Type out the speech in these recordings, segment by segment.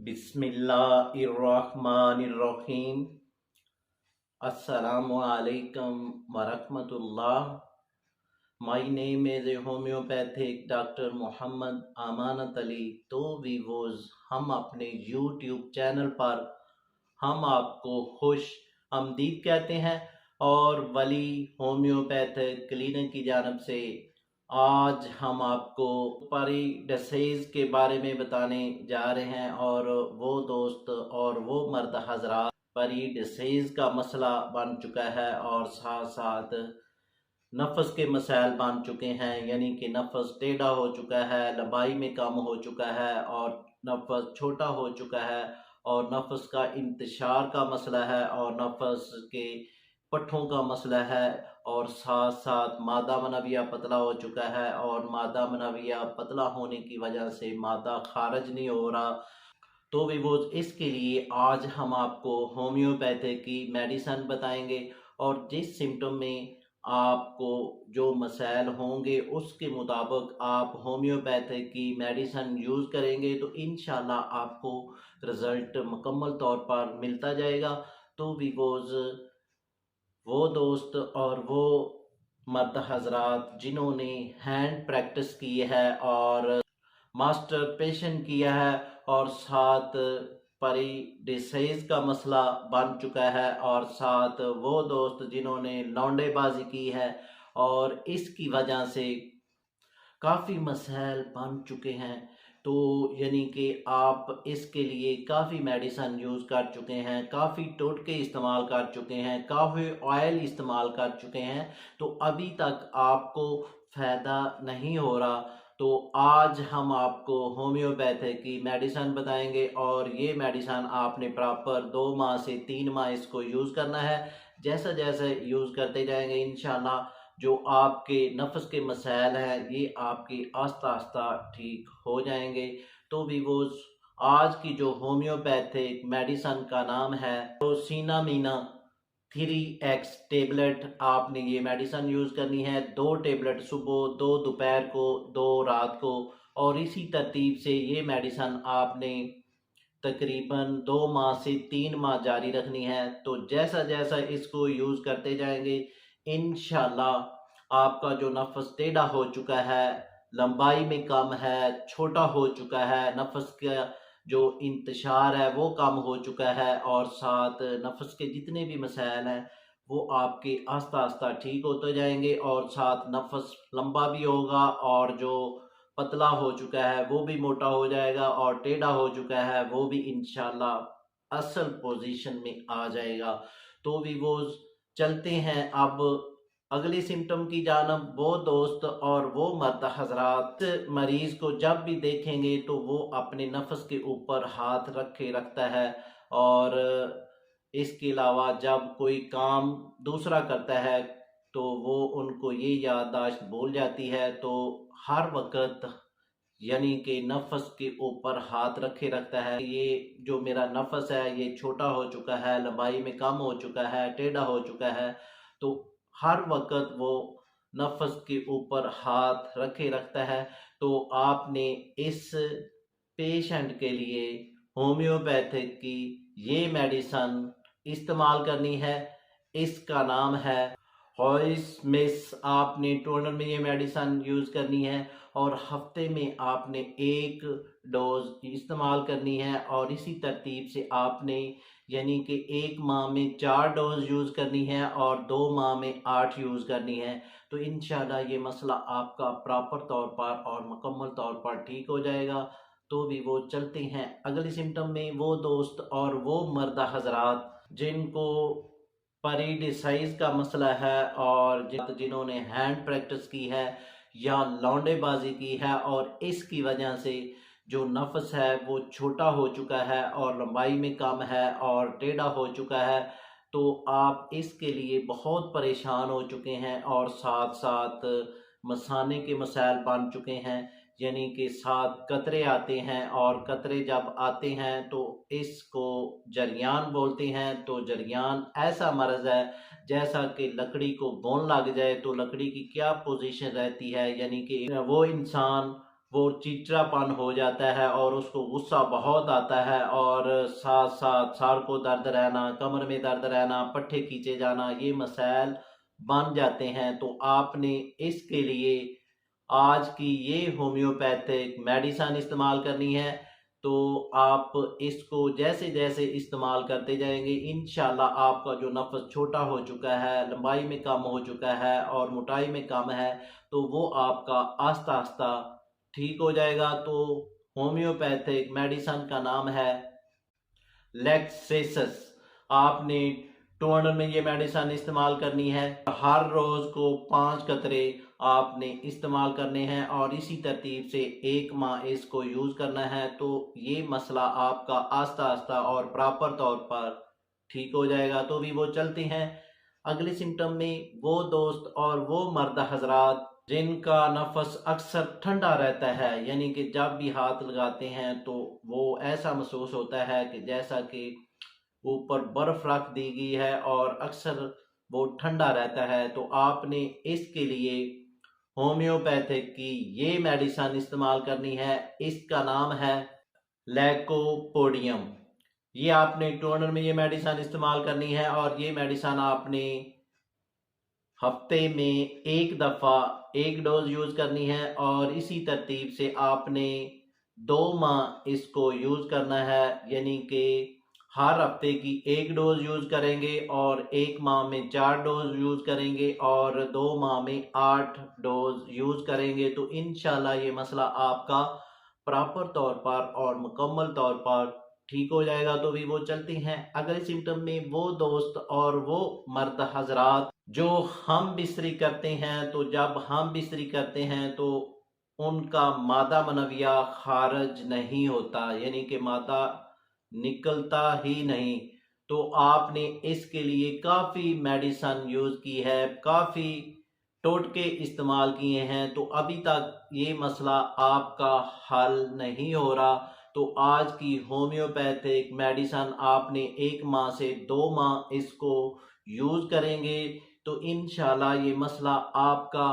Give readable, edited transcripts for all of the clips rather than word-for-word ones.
बिस्मिल्लाहिर्रहमानिर्रहीम। अस्सलामु अलैकुम वरहमतुल्लाह। My name is homeopathic doctor Mohammad Amanat Ali. तो वीवोज, हम अपने YouTube चैनल पर हम आपको खुश आमदीद कहते हैं और वली होम्योपैथिक क्लिनिक की जानब से आज हम आपको परी डिसीज के बारे में बताने जा रहे हैं। और वो दोस्त और वो मर्द हजरात, परी डिसीज का मसला बन चुका है और साथ साथ नफस के मसाइल बन चुके हैं, यानी कि नफस टेढ़ा हो चुका है, लंबाई में कम हो चुका है और नफस छोटा हो चुका है और नफस का इंतशार का मसला है और नफस के पट्ठों का मसला है और साथ साथ मादा मनविया पतला हो चुका है और मादा मनविया पतला होने की वजह से मादा खारिज नहीं हो रहा। तो विवोज, इसके लिए आज हम आपको होम्योपैथी की मेडिसन बताएंगे और जिस सिम्टम में आपको जो मसाइल होंगे उसके मुताबिक आप होम्योपैथी की मेडिसन यूज़ करेंगे तो इंशाल्लाह आपको रिज़ल्ट मुकम्मल तौर पर मिलता जाएगा। तो विवोज, वो दोस्त और वो मर्द हजरात जिन्होंने हैंड प्रैक्टिस की है और मास्टर पेशेंट किया है और साथ परी डिसीज का मसला बन चुका है और साथ वो दोस्त जिन्होंने लौंडेबाजी की है और इसकी वजह से काफ़ी मसाइल बन चुके हैं, तो यानी कि आप इसके लिए काफ़ी मेडिसन यूज़ कर चुके हैं, काफ़ी टोटके इस्तेमाल कर चुके हैं, काफ़ी ऑयल इस्तेमाल कर चुके हैं, तो अभी तक आपको फ़ायदा नहीं हो रहा। तो आज हम आपको होम्योपैथी की मेडिसन बताएंगे और ये मेडिसन आपने प्रॉपर 2 माह से 3 माह इसको यूज़ करना है। जैसा जैसा यूज़ करते जाएंगे इंशाल्लाह जो आपके नफ्स के मसाइल हैं ये आपके आस्ता आस्ता ठीक हो जाएंगे। तो वीवोज, आज की जो होम्योपैथिक मेडिसन का नाम है तो सीनामीना 3x टेबलेट। आपने ये मेडिसन यूज़ करनी है, 2 टेबलेट सुबह, 2 दोपहर को, 2 रात को, और इसी तरतीब से ये मेडिसन आपने तकरीबन 2 माह से 3 माह जारी रखनी है। तो जैसा जैसा इसको यूज़ करते जाएंगे इंशाल्लाह आपका जो नफस टेढ़ा हो चुका है, लंबाई में कम है, छोटा हो चुका है, नफस का जो इंतशार है वो कम हो चुका है और साथ नफस के जितने भी मसाइल हैं वो आपके आस्ता आस्ता ठीक होते जाएंगे और साथ नफस लंबा भी होगा और जो पतला हो चुका है वो भी मोटा हो जाएगा और टेढ़ा हो चुका है वो भी इंशाल्लाह असल पोजीशन में आ जाएगा। तो वीवोज, चलते हैं अब अगले सिम्टम की जानब। वो दोस्त और वो मर्द हजरात मरीज को जब भी देखेंगे तो वो अपने नफस के ऊपर हाथ रखे रखता है और इसके अलावा जब कोई काम दूसरा करता है तो वो उनको ये याददाश्त भूल जाती है। तो हर वक्त यानी कि नफस के ऊपर हाथ रखे रखता है, ये जो मेरा नफस है ये छोटा हो चुका है, लंबाई में कम हो चुका है, टेढ़ा हो चुका है। तो हर वक्त वो नफस के ऊपर हाथ रखे रखता है। तो आपने इस पेशेंट के लिए होम्योपैथिक की ये मेडिसन इस्तेमाल करनी है। इसका नाम है हॉइस मिस। आपने टोनर में ये मेडिसन यूज़ करनी है और हफ्ते में आपने 1 डोज इस्तेमाल करनी है और इसी तरतीब से आपने यानी कि 1 माह में 4 डोज यूज़ करनी है और 2 माह में 8 यूज़ करनी है। तो इंशाल्लाह ये मसला आपका प्रॉपर तौर पर और मुकम्मल तौर पर ठीक हो जाएगा। तो भी वो चलते हैं अगले सिम्टम में। वो दोस्त और वो मर्द हजरात जिनको परीडिसाइज का मसला है और जिन्होंने हैंड प्रैक्टिस की है या लौंडेबाजी की है और इसकी वजह से जो नफस है वो छोटा हो चुका है और लंबाई में कम है और टेढ़ा हो चुका है, तो आप इसके लिए बहुत परेशान हो चुके हैं और साथ साथ मसाने के मसाइल बन चुके हैं, यानी कि साथ कतरे आते हैं और कतरे जब आते हैं तो इसको जरियान बोलते हैं। तो जरियान ऐसा मर्ज़ है जैसा कि लकड़ी को घुन लग जाए तो लकड़ी की क्या पोजीशन रहती है, यानी कि वो इंसान वो चिड़चिड़ापन हो जाता है और उसको गुस्सा बहुत आता है, और साथ साथ सर को दर्द रहना, कमर में दर्द रहना, पट्टे खींचे जाना, ये मसाइल बन जाते हैं। तो आपने इसके लिए आज की ये होम्योपैथिक मेडिसिन इस्तेमाल करनी है। तो आप इसको जैसे जैसे इस्तेमाल करते जाएंगे, इंशाल्लाह आपका जो नफस छोटा हो चुका है, लंबाई में कम हो चुका है और मोटाई में कम है, तो वो आपका आस्ता आस्ता ठीक हो जाएगा। तो होम्योपैथिक मेडिसिन का नाम है लेक्सेसस। आपने 200 में ये मेडिसिन इस्तेमाल करनी है। हर रोज को 5 कतरे आपने इस्तेमाल करने हैं और इसी तरतीब से 1 माह इसको यूज करना है। तो ये मसला आपका आस्ता आस्ता और प्रॉपर तौर पर ठीक हो जाएगा। तो भी वो चलते हैं अगले सिम्टम में। वो दोस्त और वो मर्द हजरात जिनका नफस अक्सर ठंडा रहता है, यानी कि जब भी हाथ लगाते हैं तो वो ऐसा महसूस होता है कि जैसा कि ऊपर बर्फ रख दी गई है और अक्सर वो ठंडा रहता है, तो आपने इसके लिए होम्योपैथिक की ये मेडिसिन इस्तेमाल करनी है। इसका नाम है लैकोपोडियम। ये आपने टोनर में ये मेडिसिन इस्तेमाल करनी है और ये मेडिसिन आपने हफ्ते में 1 दफ़ा 1 डोज यूज़ करनी है और इसी तरतीब से आपने 2 माह इसको यूज़ करना है। यानी कि हर हफ्ते की 1 डोज यूज़ करेंगे और 1 माह में 4 डोज यूज़ करेंगे और 2 माह में 8 डोज यूज़ करेंगे। तो इंशाल्लाह ये मसला आपका प्रॉपर तौर पर और मुकम्मल तौर पर ठीक हो जाएगा। तो भी वो चलते हैं अगले सिम्टम में। वो दोस्त और वो मर्द हजरात जो हम बिस्तरी करते हैं, तो जब हम बिस्तरी करते हैं तो उनका मादा मनविया खारिज नहीं होता, यानी कि मादा निकलता ही नहीं। तो आपने इसके लिए काफ़ी मेडिसिन यूज़ की है, काफ़ी टोटके इस्तेमाल किए हैं, तो अभी तक ये मसला आपका हल नहीं हो रहा। तो आज की होम्योपैथिक मेडिसिन आपने 1 माह से 2 माह इसको यूज़ करेंगे तो इंशाल्लाह ये मसला आपका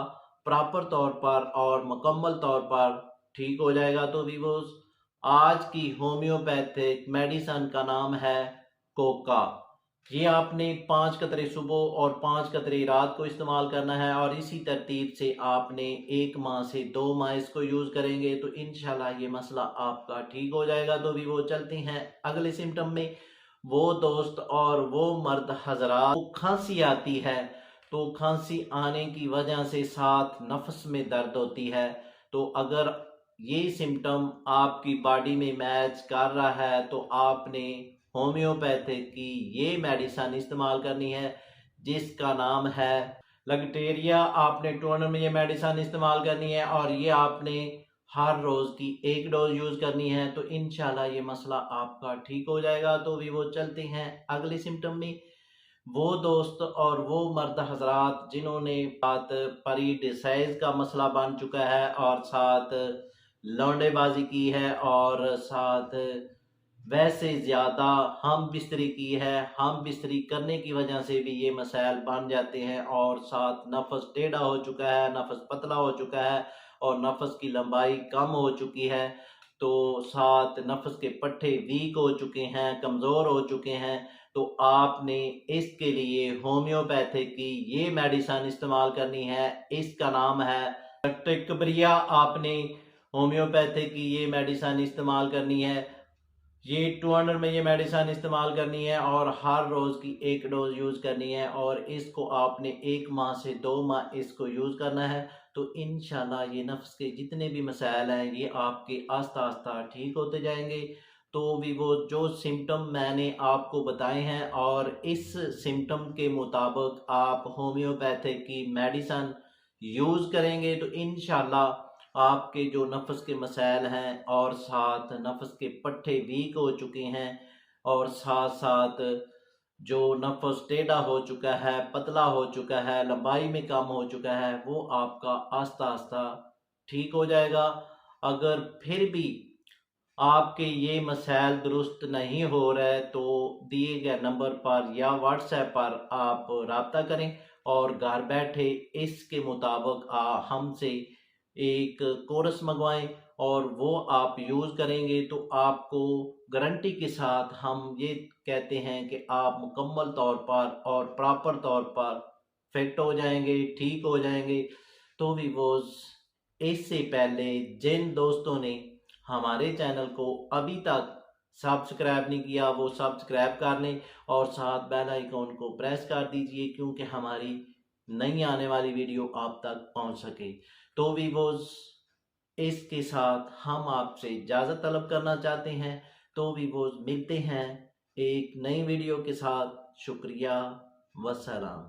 प्रॉपर तौर पर और मुकम्मल तौर पर ठीक हो जाएगा। तो वीवोस, आज की होम्योपैथिक मेडिसिन का नाम है कोका। ये आपने 5 कतरे सुबह और 5 कतरे रात को इस्तेमाल करना है और इसी तरतीब से आपने 1 माह से 2 माह इसको यूज़ करेंगे तो इंशाल्लाह ये मसला आपका ठीक हो जाएगा। तो भी वो चलते हैं अगले सिम्टम में। वो दोस्त और वो मर्द हजरात को खांसी आती है, तो खांसी आने की वजह से साथ नफ्स में दर्द होती है। तो अगर ये सिम्टम आपकी बॉडी में मैच कर रहा है तो आपने होम्योपैथिक की ये मेडिसिन इस्तेमाल करनी है जिसका नाम है लग्टेरिया। आपने 200 में ये मेडिसिन इस्तेमाल करनी है और ये आपने हर रोज़ की 1 डोज यूज़ करनी है। तो इंशाल्लाह ये मसला आपका ठीक हो जाएगा। तो भी वो चलते हैं अगले सिम्टम में। वो दोस्त और वो मर्द हजरात जिन्होंने बात परीडिसाइज का मसला बन चुका है और साथ लौंडेबाजी की है और साथ वैसे ज़्यादा हम बिस्तरी की है, हम बिस्तरी करने की वजह से भी ये मसाइल बन जाते हैं और साथ नफस टेढ़ा हो चुका है, नफस पतला हो चुका है और नफस की लंबाई कम हो चुकी है, तो साथ नफस के पट्टे वीक हो चुके हैं, कमज़ोर हो चुके हैं, तो आपने इसके लिए होम्योपैथिक की ये मेडिसिन इस्तेमाल करनी है। इसका नाम है टिकब्रिया। आपने होम्योपैथिक की ये मेडिसिन इस्तेमाल करनी है। ये 200 में ये मेडिसिन इस्तेमाल करनी है और हर रोज़ की 1 डोज यूज़ करनी है और इसको आपने 1 माह से 2 माह इसको यूज़ करना है। तो इंशाल्लाह ये नफ्स के जितने भी मसाइल हैं ये आपके आस्ता आस्ता ठीक होते जाएंगे। तो भी वो जो सिम्टम मैंने आपको बताए हैं और इस सिम्टम के मुताबिक आप होम्योपैथिक की मेडिसिन यूज़ करेंगे तो इंशाल्लाह आपके जो नफ्स के मसाइल हैं और साथ नफ्स के पट्टे वीक हो चुके हैं और साथ साथ जो नफ्स टेढ़ा हो चुका है, पतला हो चुका है, लंबाई में कम हो चुका है, वो आपका आस्ता आस्ता ठीक हो जाएगा। अगर फिर भी आपके ये मसाइल दुरुस्त नहीं हो रहे तो दिए गए नंबर पर या व्हाट्सएप पर आप रब्ता करें और घर बैठे इसके मुताबिक हमसे एक कोर्स मंगवाएं और वो आप यूज़ करेंगे तो आपको गारंटी के साथ हम ये कहते हैं कि आप मुकम्मल तौर पर और प्रॉपर तौर पर फिट हो जाएंगे, ठीक हो जाएंगे। तो वीवोज़, इससे पहले जिन दोस्तों ने हमारे चैनल को अभी तक सब्सक्राइब नहीं किया वो सब्सक्राइब कर लें और साथ बेल आइकॉन को प्रेस कर दीजिए, क्योंकि हमारी नई आने वाली वीडियो आप तक पहुंच सके। तो वीवोज़, इसके साथ हम आपसे इजाज़त तलब करना चाहते हैं। तो वीवोज़, मिलते हैं एक नई वीडियो के साथ। शुक्रिया, वस्सलाम।